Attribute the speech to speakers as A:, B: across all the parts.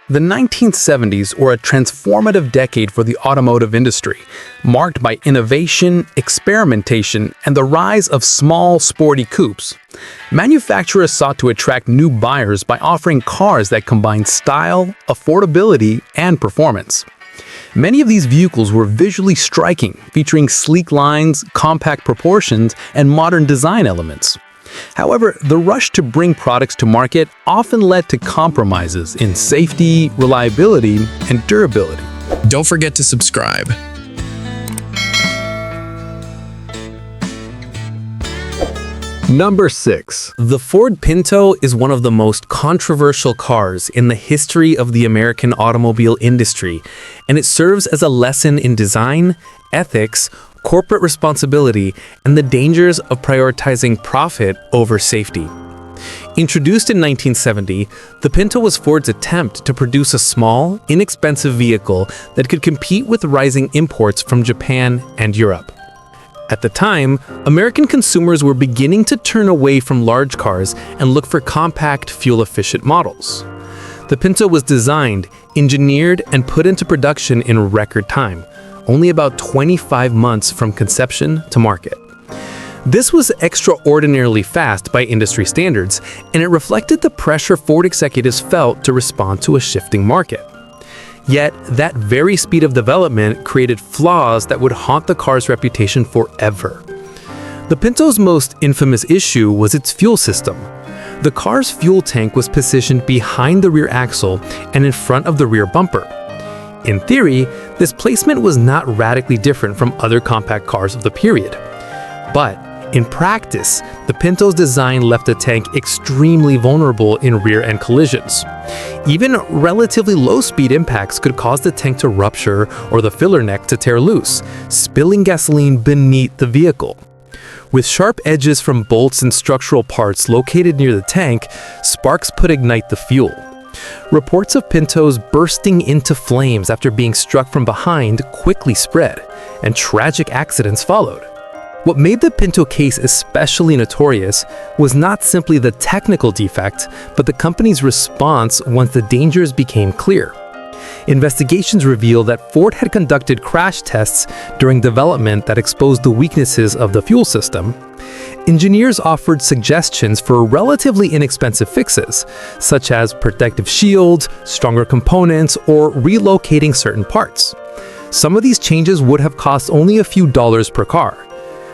A: The 1970s were a transformative decade for the automotive industry, marked by innovation, experimentation, and the rise of small, sporty coupes. Manufacturers sought to attract new buyers by offering cars that combined style, affordability, and performance. Many of these vehicles were visually striking, featuring sleek lines, compact proportions, and modern design elements. However, the rush to bring products to market often led to compromises in safety, reliability, and durability.
B: Don't forget to subscribe.
A: Number 6.
C: The Ford Pinto is one of the most controversial cars in the history of the American automobile industry, and it serves as a lesson in design, ethics, corporate responsibility, and the dangers of prioritizing profit over safety. Introduced in 1970, the Pinto was Ford's attempt to produce a small, inexpensive vehicle that could compete with rising imports from Japan and Europe. At the time, American consumers were beginning to turn away from large cars and look for compact, fuel-efficient models. The Pinto was designed, engineered, and put into production in record time, only about 25 months from conception to market. This was extraordinarily fast by industry standards, and it reflected the pressure Ford executives felt to respond to a shifting market. Yet, that very speed of development created flaws that would haunt the car's reputation forever. The Pinto's most infamous issue was its fuel system. The car's fuel tank was positioned behind the rear axle and in front of the rear bumper. In theory, this placement was not radically different from other compact cars of the period. But in practice, the Pinto's design left the tank extremely vulnerable in rear-end collisions. Even relatively low-speed impacts could cause the tank to rupture or the filler neck to tear loose, spilling gasoline beneath the vehicle. With sharp edges from bolts and structural parts located near the tank, sparks could ignite the fuel. Reports of Pintos bursting into flames after being struck from behind quickly spread, and tragic accidents followed. What made the Pinto case especially notorious was not simply the technical defect, but the company's response once the dangers became clear. Investigations reveal that Ford had conducted crash tests during development that exposed the weaknesses of the fuel system. Engineers offered suggestions for relatively inexpensive fixes, such as protective shields, stronger components, or relocating certain parts. Some of these changes would have cost only a few dollars per car.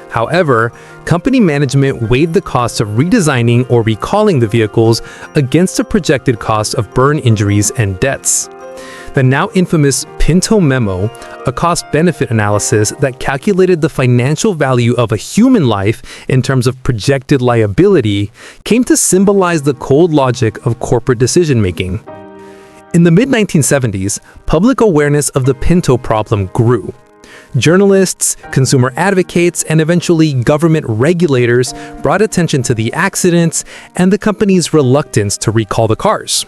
C: However, company management weighed the cost of redesigning or recalling the vehicles against the projected cost of burn injuries and deaths. The now infamous Pinto Memo, a cost-benefit analysis that calculated the financial value of a human life in terms of projected liability, came to symbolize the cold logic of corporate decision-making. In the mid-1970s, public awareness of the Pinto problem grew. Journalists, consumer advocates, and eventually government regulators brought attention to the accidents and the company's reluctance to recall the cars.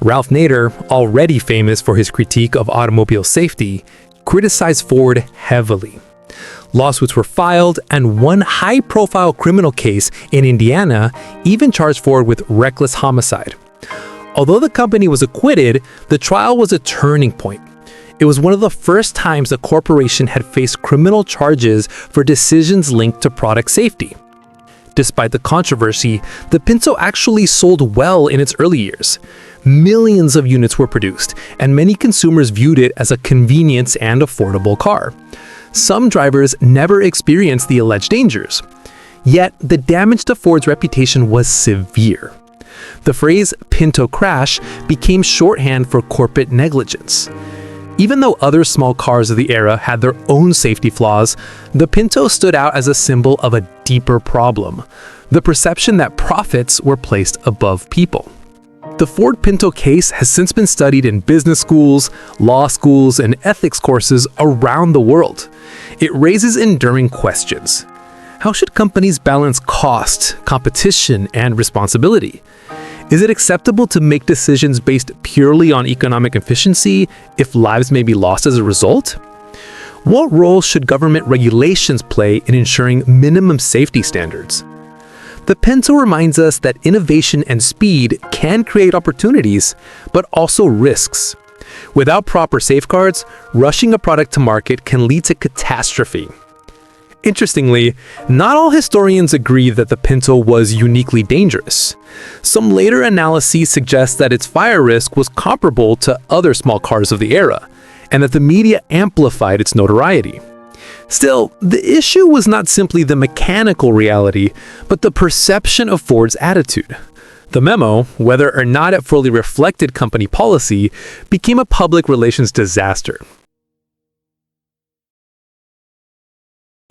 C: Ralph Nader, already famous for his critique of automobile safety, criticized Ford heavily. Lawsuits were filed, and one high-profile criminal case in Indiana even charged Ford with reckless homicide. Although the company was acquitted, the trial was a turning point. It was one of the first times the corporation had faced criminal charges for decisions linked to product safety. Despite the controversy, the Pinto actually sold well in its early years. Millions of units were produced, and many consumers viewed it as a convenience and affordable car. Some drivers never experienced the alleged dangers. Yet, the damage to Ford's reputation was severe. The phrase Pinto crash became shorthand for corporate negligence. Even though other small cars of the era had their own safety flaws, the Pinto stood out as a symbol of a deeper problem: the perception that profits were placed above people. The Ford Pinto case has since been studied in business schools, law schools, and ethics courses around the world. It raises enduring questions. How should companies balance cost, competition, and responsibility? Is it acceptable to make decisions based purely on economic efficiency if lives may be lost as a result? What role should government regulations play in ensuring minimum safety standards? The Pinto reminds us that innovation and speed can create opportunities, but also risks. Without proper safeguards, rushing a product to market can lead to catastrophe. Interestingly, not all historians agree that the Pinto was uniquely dangerous. Some later analyses suggest that its fire risk was comparable to other small cars of the era, and that the media amplified its notoriety. Still, the issue was not simply the mechanical reality, but the perception of Ford's attitude. The memo, whether or not it fully reflected company policy, became a public relations disaster.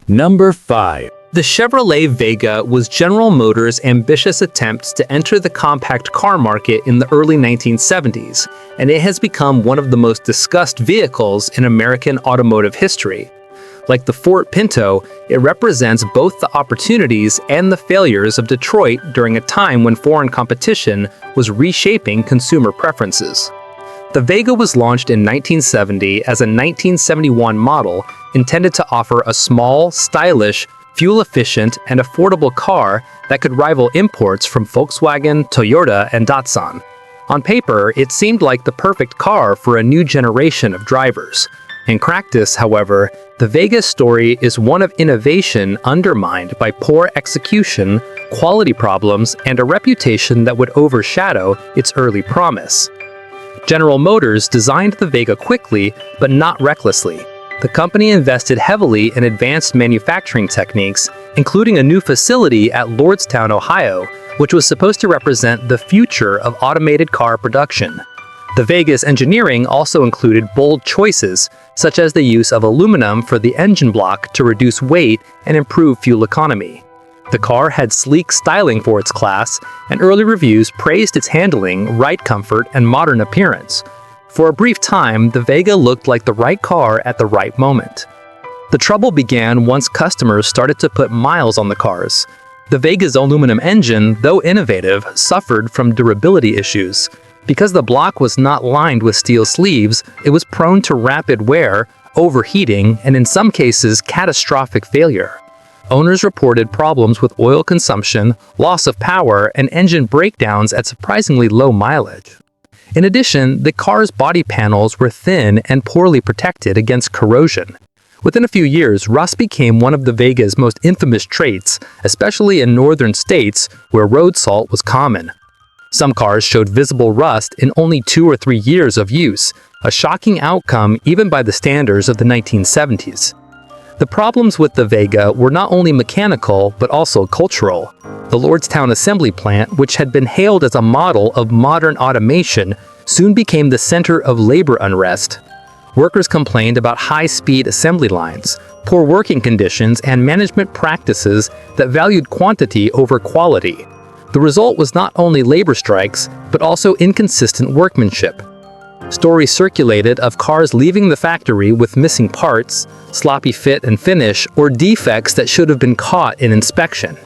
B: Number 5.
C: The Chevrolet Vega was General Motors' ambitious attempt to enter the compact car market in the early 1970s, and it has become one of the most discussed vehicles in American automotive history. Like the Ford Pinto, it represents both the opportunities and the failures of Detroit during a time when foreign competition was reshaping consumer preferences. The Vega was launched in 1970 as a 1971 model intended to offer a small, stylish, fuel-efficient, and affordable car that could rival imports from Volkswagen, Toyota, and Datsun. On paper, it seemed like the perfect car for a new generation of drivers. In practice, however, the Vega's story is one of innovation undermined by poor execution, quality problems, and a reputation that would overshadow its early promise. General Motors designed the Vega quickly, but not recklessly. The company invested heavily in advanced manufacturing techniques, including a new facility at Lordstown, Ohio, which was supposed to represent the future of automated car production. The Vega's engineering also included bold choices, such as the use of aluminum for the engine block to reduce weight and improve fuel economy. The car had sleek styling for its class, and early reviews praised its handling, ride comfort, and modern appearance. For a brief time, the Vega looked like the right car at the right moment. The trouble began once customers started to put miles on the cars. The Vega's aluminum engine, though innovative, suffered from durability issues. Because the block was not lined with steel sleeves, it was prone to rapid wear, overheating, and in some cases, catastrophic failure. Owners reported problems with oil consumption, loss of power, and engine breakdowns at surprisingly low mileage. In addition, the car's body panels were thin and poorly protected against corrosion. Within a few years, rust became one of the Vega's most infamous traits, especially in northern states where road salt was common. Some cars showed visible rust in only 2 or 3 years of use, a shocking outcome even by the standards of the 1970s. The problems with the Vega were not only mechanical, but also cultural. The Lordstown assembly plant, which had been hailed as a model of modern automation, soon became the center of labor unrest. Workers complained about high-speed assembly lines, poor working conditions, and management practices that valued quantity over quality. The result was not only labor strikes, but also inconsistent workmanship. Stories circulated of cars leaving the factory with missing parts, sloppy fit and finish, or defects that should have been caught in inspection.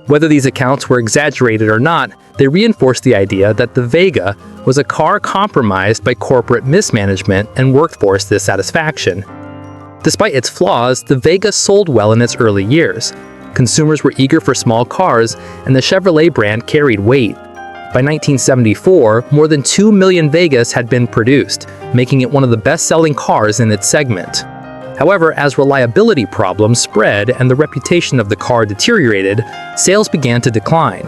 C: Whether these accounts were exaggerated or not, they reinforced the idea that the Vega was a car compromised by corporate mismanagement and workforce dissatisfaction. Despite its flaws, the Vega sold well in its early years. Consumers were eager for small cars, and the Chevrolet brand carried weight. By 1974, more than 2 million Vegas had been produced, making it one of the best-selling cars in its segment. However, as reliability problems spread and the reputation of the car deteriorated, sales began to decline.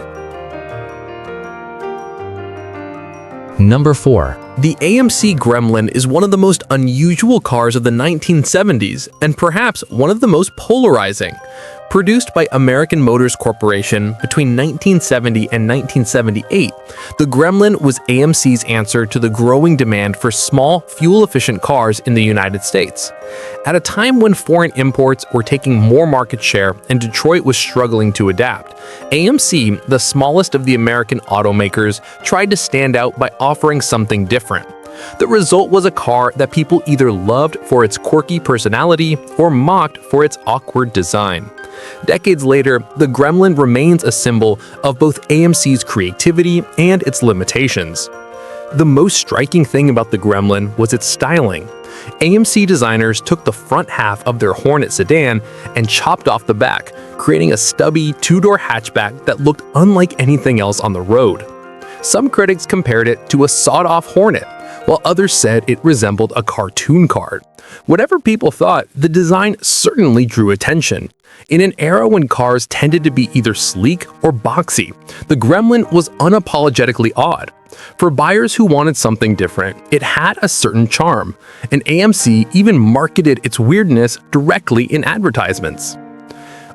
B: Number 4. The AMC Gremlin is one of the most unusual cars of the 1970s and perhaps one of the most polarizing. Produced by American Motors Corporation between 1970 and 1978, the Gremlin was AMC's answer to the growing demand for small, fuel-efficient cars in the United States. At a time when foreign imports were taking more market share and Detroit was struggling to adapt, AMC, the smallest of the American automakers, tried to stand out by offering something different. The result was a car that people either loved for its quirky personality or mocked for its awkward design. Decades later, the Gremlin remains a symbol of both AMC's creativity and its limitations. The most striking thing about the Gremlin was its styling. AMC designers took the front half of their Hornet sedan and chopped off the back, creating a stubby two-door hatchback that looked unlike anything else on the road. Some critics compared it to a sawed-off Hornet, while others said it resembled a cartoon car. Whatever people thought, the design certainly drew attention. In an era when cars tended to be either sleek or boxy, the Gremlin was unapologetically odd. For buyers who wanted something different, it had a certain charm, and AMC even marketed its weirdness directly in advertisements.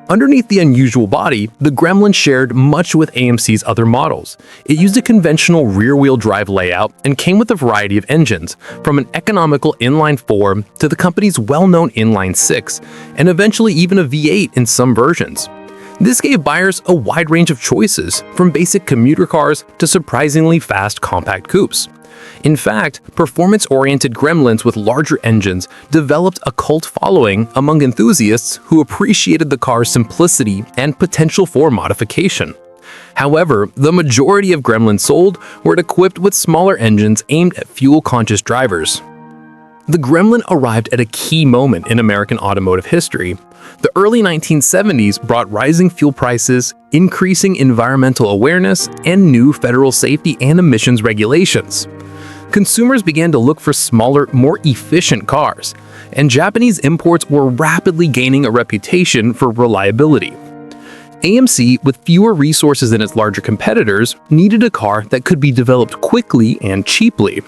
B: Underneath the unusual body, the Gremlin shared much with AMC's other models. It used a conventional rear-wheel drive layout and came with a variety of engines, from an economical inline-4 to the company's well-known inline-6, and eventually even a V8 in some versions. This gave buyers a wide range of choices, from basic commuter cars to surprisingly fast compact coupes. In fact, performance-oriented Gremlins with larger engines developed a cult following among enthusiasts who appreciated the car's simplicity and potential for modification. However, the majority of Gremlins sold were equipped with smaller engines aimed at fuel-conscious drivers. The Gremlin arrived at a key moment in American automotive history. The early 1970s brought rising fuel prices, increasing environmental awareness, and new federal safety and emissions regulations. Consumers began to look for smaller, more efficient cars, and Japanese imports were rapidly gaining a reputation for reliability. AMC, with fewer resources than its larger competitors, needed a car that could be developed quickly and cheaply.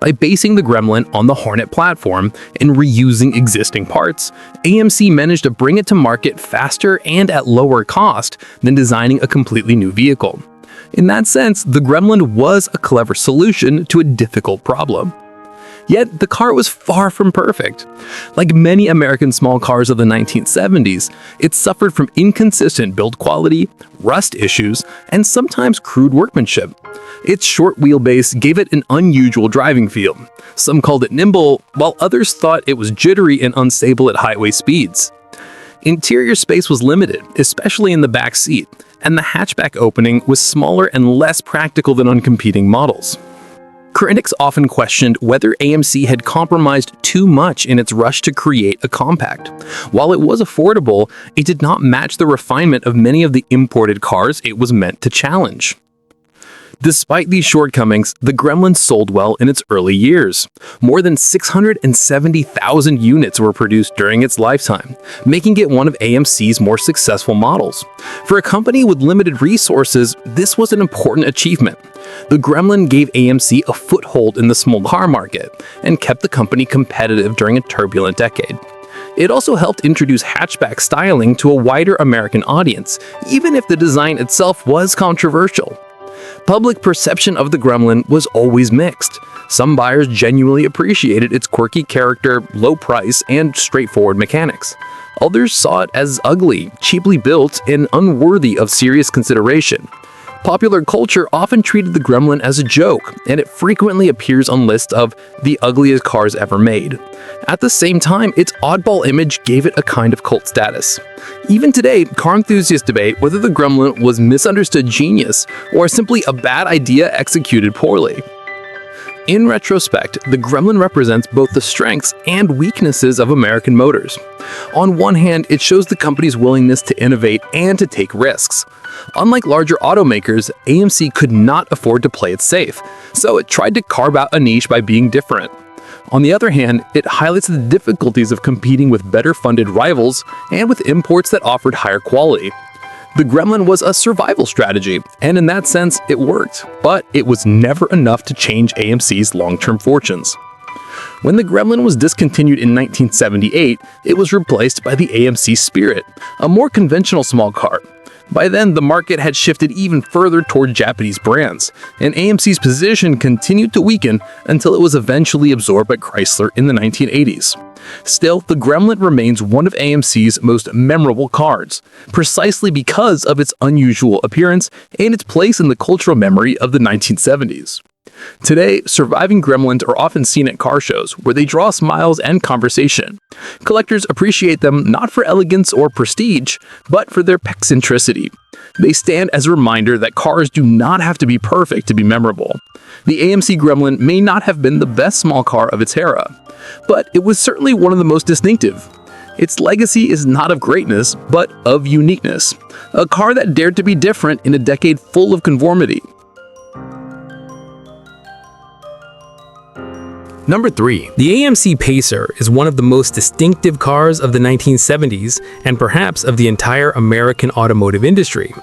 B: By basing the Gremlin on the Hornet platform and reusing existing parts, AMC managed to bring it to market faster and at lower cost than designing a completely new vehicle. In that sense, the Gremlin was a clever solution to a difficult problem. Yet, the car was far from perfect. Like many American small cars of the 1970s, it suffered from inconsistent build quality, rust issues, and sometimes crude workmanship. Its short wheelbase gave it an unusual driving feel. Some called it nimble, while others thought it was jittery and unstable at highway speeds. Interior space was limited, especially in the back seat, and the hatchback opening was smaller and less practical than on competing models. Critics often questioned whether AMC had compromised too much in its rush to create a compact. While it was affordable, it did not match the refinement of many of the imported cars it was meant to challenge. Despite these shortcomings, the Gremlin sold well in its early years. More than 670,000 units were produced during its lifetime, making it one of AMC's more successful models. For a company with limited resources, this was an important achievement. The Gremlin gave AMC a foothold in the small car market and kept the company competitive during a turbulent decade. It also helped introduce hatchback styling to a wider American audience, even if the design itself was controversial. Public perception of the Gremlin was always mixed. Some buyers genuinely appreciated its quirky character, low price, and straightforward mechanics. Others saw it as ugly, cheaply built, and unworthy of serious consideration. Popular culture often treated the Gremlin as a joke, and it frequently appears on lists of the ugliest cars ever made. At the same time, its oddball image gave it a kind of cult status. Even today, car enthusiasts debate whether the Gremlin was misunderstood genius or simply a bad idea executed poorly. In retrospect, the Gremlin represents both the strengths and weaknesses of American motors. On one hand, it shows the company's willingness to innovate and to take risks. Unlike larger automakers, AMC could not afford to play it safe, so it tried to carve out a niche by being different. On the other hand, it highlights the difficulties of competing with better-funded rivals and with imports that offered higher quality. The Gremlin was a survival strategy, and in that sense, it worked, but it was never enough to change AMC's long-term fortunes. When the Gremlin was discontinued in 1978, it was replaced by the AMC Spirit, a more conventional small car. By then, the market had shifted even further toward Japanese brands, and AMC's position continued to weaken until it was eventually absorbed by Chrysler in the 1980s. Still, the Gremlin remains one of AMC's most memorable cars, precisely because of its unusual appearance and its place in the cultural memory of the 1970s.
A: Today, surviving gremlins are often seen at car shows, where they draw smiles and conversation. Collectors appreciate them not for elegance or prestige, but for their eccentricity. They stand as a reminder that cars do not have to be perfect to be memorable. The AMC Gremlin may not have been the best small car of its era, but it was certainly one of the most distinctive. Its legacy is not of greatness, but of uniqueness. A car that dared to be different in a decade full of conformity.
B: Number 3.
C: The AMC Pacer is one of the most distinctive cars of the 1970s and perhaps of the entire American automotive industry.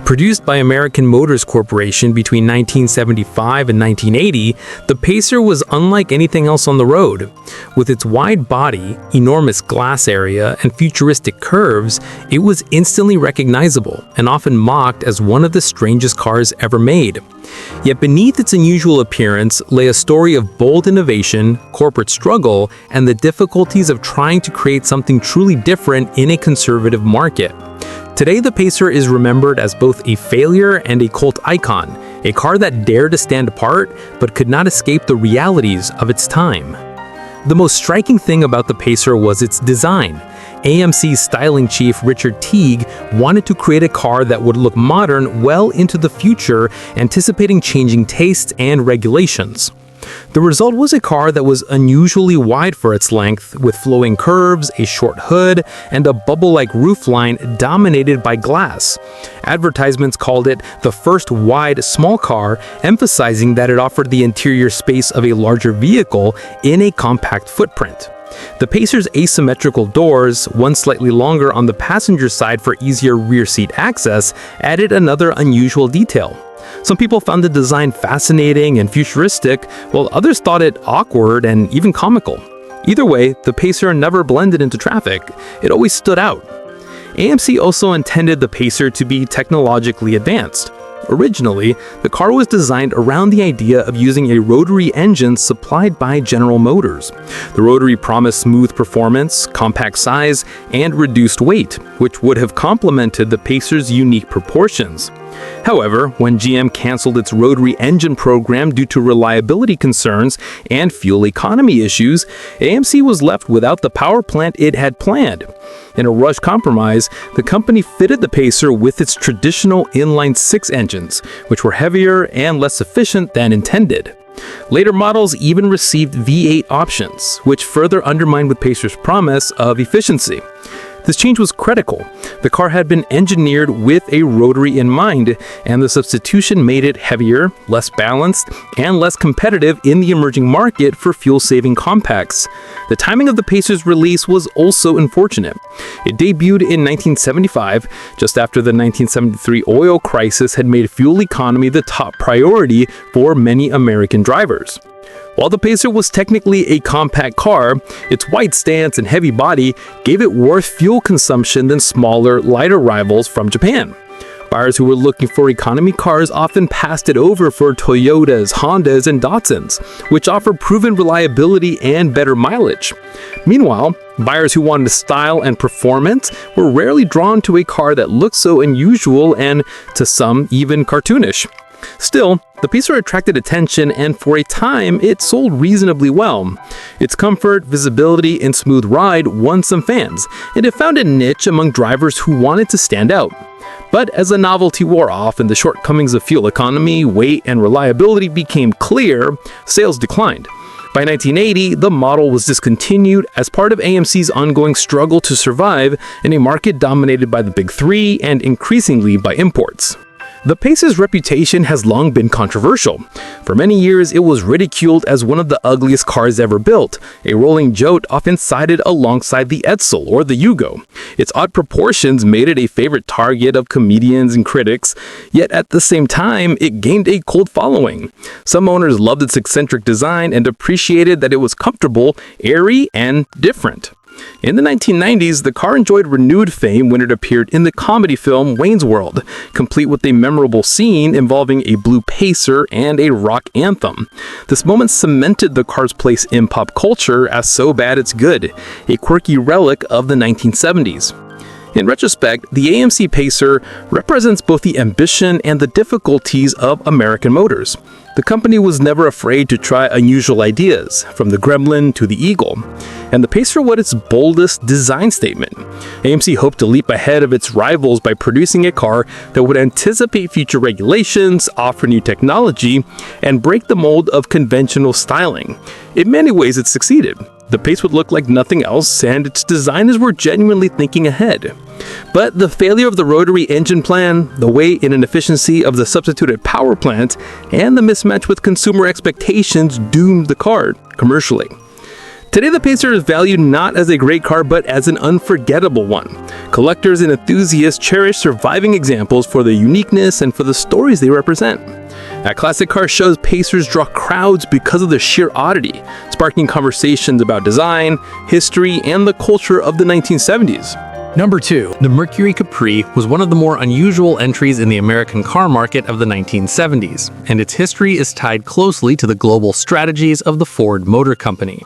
C: Produced by American Motors Corporation between 1975 and 1980, the Pacer was unlike anything else on the road. With its wide body, enormous glass area, and futuristic curves, it was instantly recognizable and often mocked as one of the strangest cars ever made. Yet beneath its unusual appearance lay a story of bold innovation, corporate struggle, and the difficulties of trying to create something truly different in a conservative market. Today, the Pacer is remembered as both a failure and a cult icon, a car that dared to stand apart but could not escape the realities of its time. The most striking thing about the Pacer was its design. AMC's styling chief Richard Teague wanted to create a car that would look modern well into the future, anticipating changing tastes and regulations. The result was a car that was unusually wide for its length, with flowing curves, a short hood, and a bubble-like roofline dominated by glass. Advertisements called it the first wide small car, emphasizing that it offered the interior space of a larger vehicle in a compact footprint. The Pacer's asymmetrical doors, one slightly longer on the passenger side for easier rear seat access, added another unusual detail. Some people found the design fascinating and futuristic, while others thought it awkward and even comical. Either way, the Pacer never blended into traffic. It always stood out. AMC also intended the Pacer to be technologically advanced. Originally, the car was designed around the idea of using a rotary engine supplied by General Motors. The rotary promised smooth performance, compact size, and reduced weight, which would have complemented the Pacer's unique proportions. However, when GM canceled its rotary engine program due to reliability concerns and fuel economy issues, AMC was left without the power plant it had planned. In a rushed compromise, the company fitted the Pacer with its traditional inline-six engines, which were heavier and less efficient than intended. Later models even received V8 options, which further undermined the Pacer's promise of efficiency. This change was critical. The car had been engineered with a rotary in mind, and the substitution made it heavier, less balanced, and less competitive in the emerging market for fuel-saving compacts. The timing of the Pacer's release was also unfortunate. It debuted in 1975, just after the 1973 oil crisis had made fuel economy the top priority for many American drivers. While the Pacer was technically a compact car, its wide stance and heavy body gave it worse fuel consumption than smaller, lighter rivals from Japan. Buyers who were looking for economy cars often passed it over for Toyotas, Hondas, and Datsuns, which offered proven reliability and better mileage. Meanwhile, buyers who wanted style and performance were rarely drawn to a car that looked so unusual and, to some, even cartoonish. Still, the Pacer attracted attention, and for a time, it sold reasonably well. Its comfort, visibility, and smooth ride won some fans, and it found a niche among drivers who wanted to stand out. But as the novelty wore off and the shortcomings of fuel economy, weight, and reliability became clear, sales declined. By 1980, the model was discontinued as part of AMC's ongoing struggle to survive in a market dominated by the Big Three and increasingly by imports. The Pacer's reputation has long been controversial. For many years, it was ridiculed as one of the ugliest cars ever built, a rolling joke often cited alongside the Edsel or the Yugo. Its odd proportions made it a favorite target of comedians and critics, yet at the same time, it gained a cult following. Some owners loved its eccentric design and appreciated that it was comfortable, airy, and different. In the 1990s, the car enjoyed renewed fame when it appeared in the comedy film Wayne's World, complete with a memorable scene involving a blue Pacer and a rock anthem. This moment cemented the car's place in pop culture as so bad it's good, a quirky relic of the 1970s.
A: In retrospect, the AMC Pacer represents both the ambition and the difficulties of American motors. The company was never afraid to try unusual ideas, from the Gremlin to the Eagle, and the Pacer was its boldest design statement. AMC hoped to leap ahead of its rivals by producing a car that would anticipate future regulations, offer new technology, and break the mold of conventional styling. In many ways, it succeeded. The Pace would look like nothing else, and its designers were genuinely thinking ahead. But the failure of the rotary engine plan, the weight and inefficiency of the substituted power plant, and the mismatch with consumer expectations doomed the car commercially. Today, the Pacer is valued not as a great car, but as an unforgettable one. Collectors and enthusiasts cherish surviving examples for their uniqueness and for the stories they represent. At classic car shows, Pacers draw crowds because of their sheer oddity, sparking conversations about design, history, and the culture of the 1970s.
B: Number 2. The Mercury Capri was one of the more unusual entries in the American car market of the 1970s, and its history is tied closely to the global strategies of the Ford Motor Company.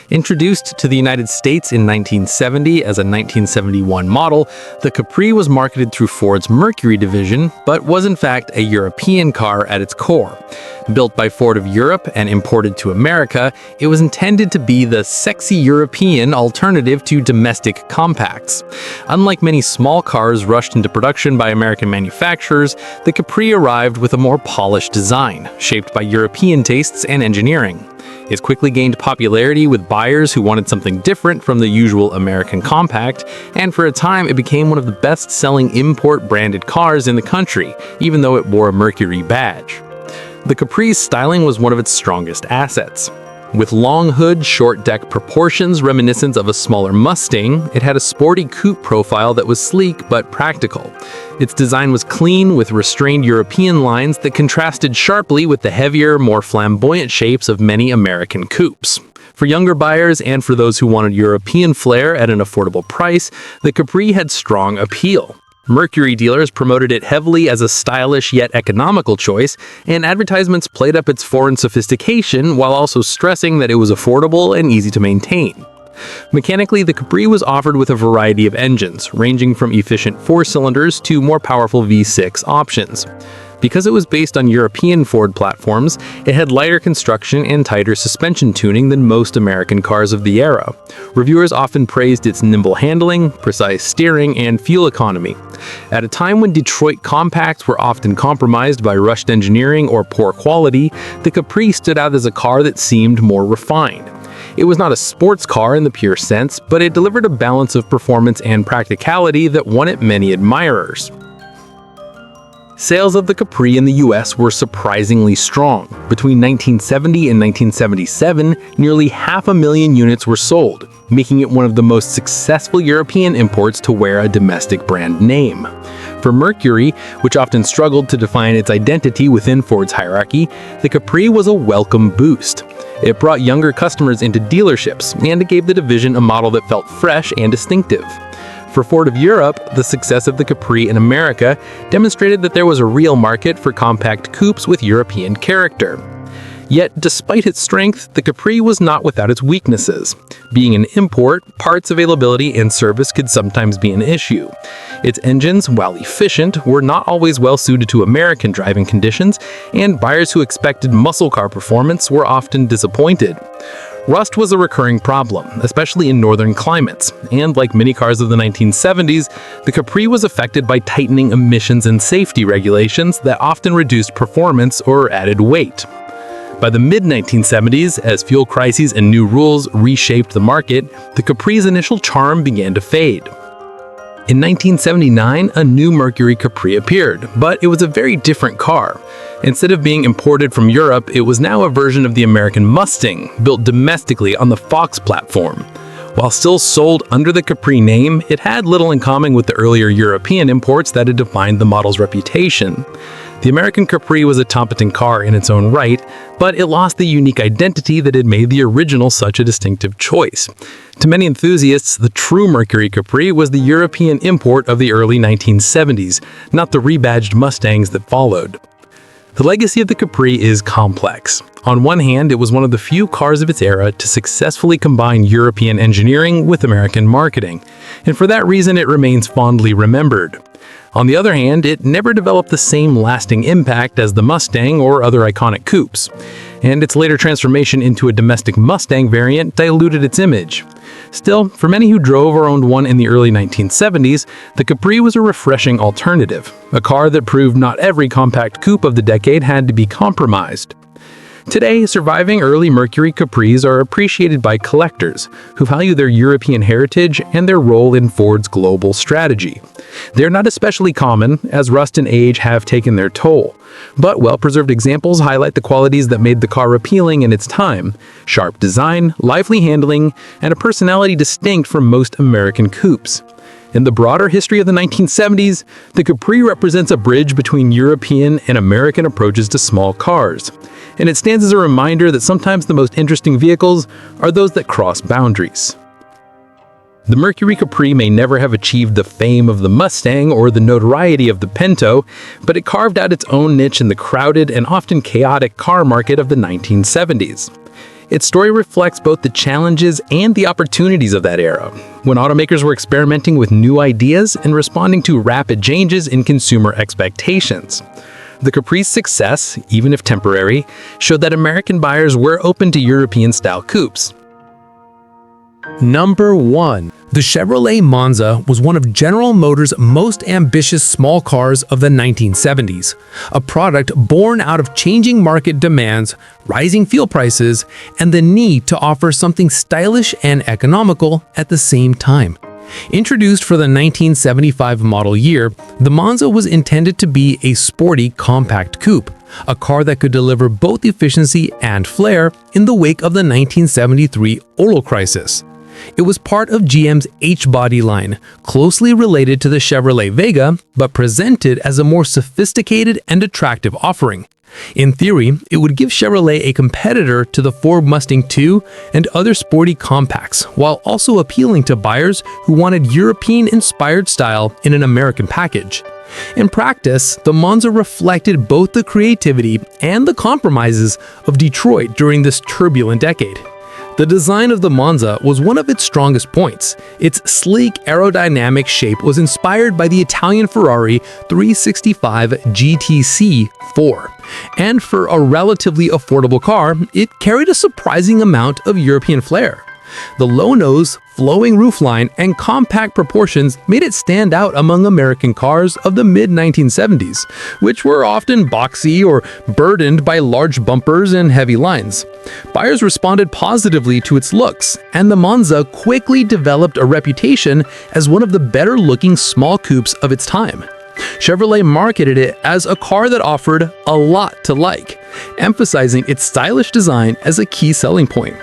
B: Introduced to the United States in 1970 as a 1971 model, the Capri was marketed through Ford's Mercury division, but was in fact a European car at its core. Built by Ford of Europe and imported to America, it was intended to be the sexy European alternative to domestic compacts. Unlike many small cars rushed into production by American manufacturers, the Capri arrived with a more polished design, shaped by European tastes and engineering. It quickly gained popularity with buyers who wanted something different from the usual American compact, and for a time it became one of the best-selling import-branded cars in the country, even though it wore a Mercury badge. The Capri's styling was one of its strongest assets. With long hood, short deck proportions reminiscent of a smaller Mustang, it had a sporty coupe profile that was sleek but practical. Its design was clean, with restrained European lines that contrasted sharply with the heavier, more flamboyant shapes of many American coupes. For younger buyers and for those who wanted European flair at an affordable price, the Capri had strong appeal. Mercury dealers promoted it heavily as a stylish yet economical choice, and advertisements played up its foreign sophistication while also stressing that it was affordable and easy to maintain. Mechanically, the Capri was offered with a variety of engines, ranging from efficient 4-cylinders to more powerful V6 options. Because it was based on European Ford platforms, it had lighter construction and tighter suspension tuning than most American cars of the era. Reviewers often praised its nimble handling, precise steering, and fuel economy. At a time when Detroit compacts were often compromised by rushed engineering or poor quality, the Capri stood out as a car that seemed more refined. It was not a sports car in the pure sense, but it delivered a balance of performance and practicality that won it many admirers. Sales of the Capri in the US were surprisingly strong. Between 1970 and 1977, nearly 500,000 units were sold, making it one of the most successful European imports to wear a domestic brand name. For Mercury, which often struggled to define its identity within Ford's hierarchy, the Capri was a welcome boost. It brought younger customers into dealerships, and it gave the division a model that felt fresh and distinctive. For Ford of Europe, the success of the Capri in America demonstrated that there was a real market for compact coupes with European character. Yet, despite its strength, the Capri was not without its weaknesses. Being an import, parts availability and service could sometimes be an issue. Its engines, while efficient, were not always well suited to American driving conditions, and buyers who expected muscle car performance were often disappointed. Rust was a recurring problem, especially in northern climates, and like many cars of the 1970s, the Capri was affected by tightening emissions and safety regulations that often reduced performance or added weight. By the mid-1970s, as fuel crises and new rules reshaped the market, the Capri's initial charm began to fade. In 1979, a new Mercury Capri appeared, but it was a very different car. Instead of being imported from Europe, it was now a version of the American Mustang, built domestically on the Fox platform. While still sold under the Capri name, it had little in common with the earlier European imports that had defined the model's reputation. The American Capri was a competent car in its own right, but it lost the unique identity that had made the original such a distinctive choice. To many enthusiasts, the true Mercury Capri was the European import of the early 1970s, not the rebadged Mustangs that followed.
A: The legacy of the Capri is complex. On one hand, it was one of the few cars of its era to successfully combine European engineering with American marketing, and for that reason it remains fondly remembered. On the other hand, it never developed the same lasting impact as the Mustang or other iconic coupes, and its later transformation into a domestic Mustang variant diluted its image. Still, for many who drove or owned one in the early 1970s, the Capri was a refreshing alternative, a car that proved not every compact coupe of the decade had to be compromised. Today, surviving early Mercury Capris are appreciated by collectors who value their European heritage and their role in Ford's global strategy. They're not especially common, as rust and age have taken their toll, but well-preserved examples highlight the qualities that made the car appealing in its time: sharp design, lively handling, and a personality distinct from most American coupes. In the broader history of the 1970s, the Capri represents a bridge between European and American approaches to small cars, and it stands as a reminder that sometimes the most interesting vehicles are those that cross boundaries. The Mercury Capri may never have achieved the fame of the Mustang or the notoriety of the Pinto, but it carved out its own niche in the crowded and often chaotic car market of the 1970s. Its story reflects both the challenges and the opportunities of that era, when automakers were experimenting with new ideas and responding to rapid changes in consumer expectations. The Capri's success, even if temporary, showed that American buyers were open to European-style coupes.
C: Number 1. The Chevrolet Monza was one of General Motors' most ambitious small cars of the 1970s, a product born out of changing market demands, rising fuel prices, and the need to offer something stylish and economical at the same time. Introduced for the 1975 model year, the Monza was intended to be a sporty compact coupe, a car that could deliver both efficiency and flair in the wake of the 1973 oil crisis. It was part of GM's H-body line, closely related to the Chevrolet Vega, but presented as a more sophisticated and attractive offering. In theory, it would give Chevrolet a competitor to the Ford Mustang II and other sporty compacts, while also appealing to buyers who wanted European-inspired style in an American package. In practice, the Monza reflected both the creativity and the compromises of Detroit during this turbulent decade. The design of the Monza was one of its strongest points. Its sleek aerodynamic shape was inspired by the Italian Ferrari 365 GTC-4, and for a relatively affordable car, it carried a surprising amount of European flair. The low nose, flowing roofline, and compact proportions made it stand out among American cars of the mid-1970s, which were often boxy or burdened by large bumpers and heavy lines. Buyers responded positively to its looks, and the Monza quickly developed a reputation as one of the better-looking small coupes of its time. Chevrolet marketed it as a car that offered a lot to like, emphasizing its stylish design as a key selling point.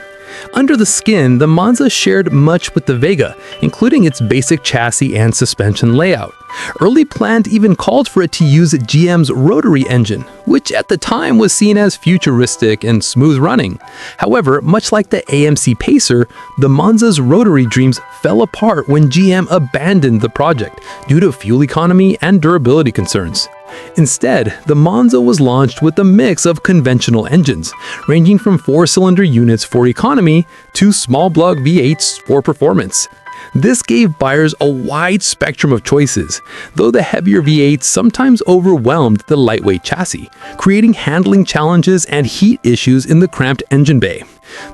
C: Under the skin, the Monza shared much with the Vega, including its basic chassis and suspension layout. Early plans even called for it to use GM's rotary engine, which at the time was seen as futuristic and smooth running. However, much like the AMC Pacer, the Monza's rotary dreams fell apart when GM abandoned the project due to fuel economy and durability concerns. Instead, the Monza was launched with a mix of conventional engines, ranging from 4-cylinder units for economy to small-block V8s for performance. This gave buyers a wide spectrum of choices, though the heavier V8s sometimes overwhelmed the lightweight chassis, creating handling challenges and heat issues in the cramped engine bay.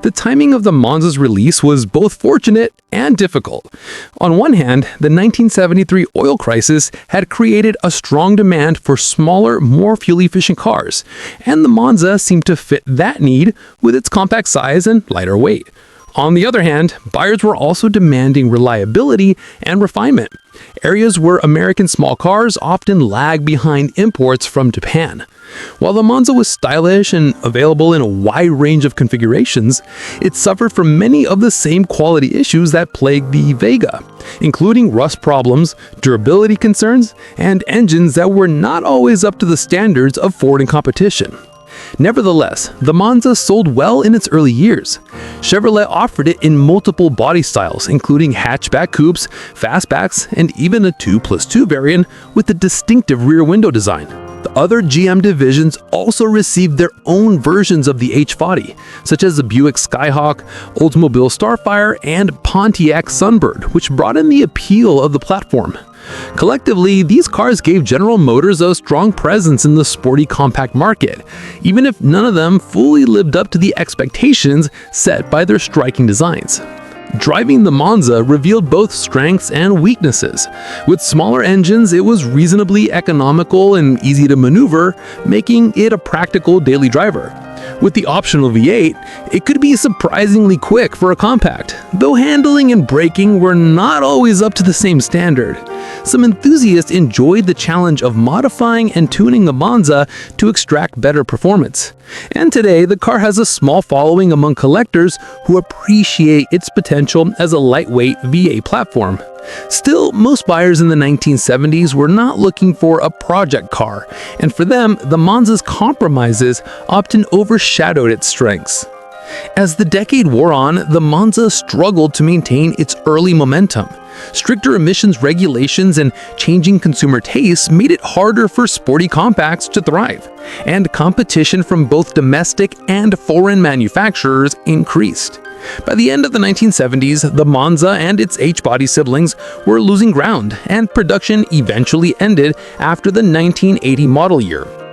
C: The timing of the Monza's release was both fortunate and difficult. On one hand, the 1973 oil crisis had created a strong demand for smaller, more fuel-efficient cars, and the Monza seemed to fit that need with its compact size and lighter weight. On the other hand, buyers were also demanding reliability and refinement, areas where American small cars often lag behind imports from Japan. While the Monza was stylish and available in a wide range of configurations, it suffered from many of the same quality issues that plagued the Vega, including rust problems, durability concerns, and engines that were not always up to the standards of Ford and competition. Nevertheless, the Monza sold well in its early years. Chevrolet offered it in multiple body styles, including hatchback coupes, fastbacks, and even a 2+2 variant with a distinctive rear window design. The other GM divisions also received their own versions of the H40, such as the Buick Skyhawk, Oldsmobile Starfire, and Pontiac Sunbird, which brought in the appeal of the platform. Collectively, these cars gave General Motors a strong presence in the sporty compact market, even if none of them fully lived up to the expectations set by their striking designs. Driving the Monza revealed both strengths and weaknesses. With smaller engines, it was reasonably economical and easy to maneuver, making it a practical daily driver. With the optional V8, it could be surprisingly quick for a compact, though handling and braking were not always up to the same standard. Some enthusiasts enjoyed the challenge of modifying and tuning the Monza to extract better performance. And today, the car has a small following among collectors who appreciate its potential as a lightweight V8 platform. Still, most buyers in the 1970s were not looking for a project car, and for them, the Monza's compromises often overshadowed its strengths. As the decade wore on, the Monza struggled to maintain its early momentum. Stricter emissions regulations and changing consumer tastes made it harder for sporty compacts to thrive, and competition from both domestic and foreign manufacturers increased. By the end of the 1970s, the Monza and its H-body siblings were losing ground, and production eventually ended after the 1980 model year.